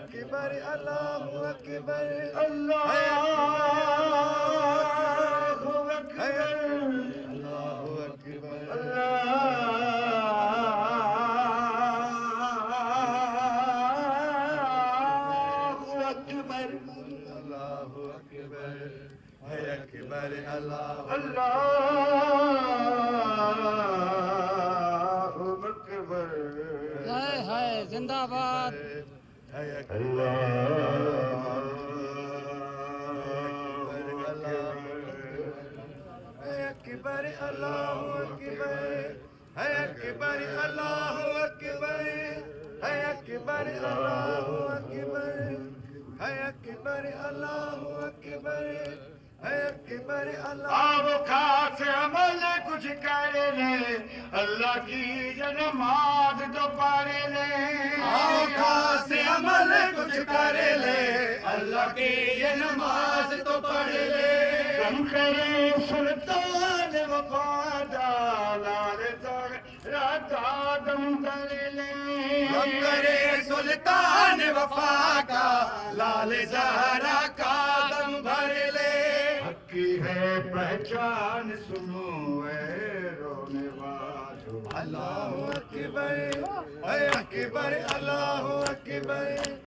اکبر اللہ اکبر اللہ اکبر ہے زندہ باد اکبر اللہ اکبر ہے اکبر اللہ اکبر ہے اکبر اللہ اکبر ہے اکبر اللہ اکبر ہے اکبر اللہ آب خاص عمل کچھ کر لے اللہ کی نماز تو پڑھ لے آؤ خاص عمل کچھ کر لے اللہ کی یہ نماز تو پڑھ لے کم کرے سلطان وفادار لال راتا دم کر لے ہم کرے سلطان وفا کا لال زہرا کا دم بھر لے حق کی ہے پہچان سنو اے رونے والو اللہ اکبر ہے اکبر اللہ اکبر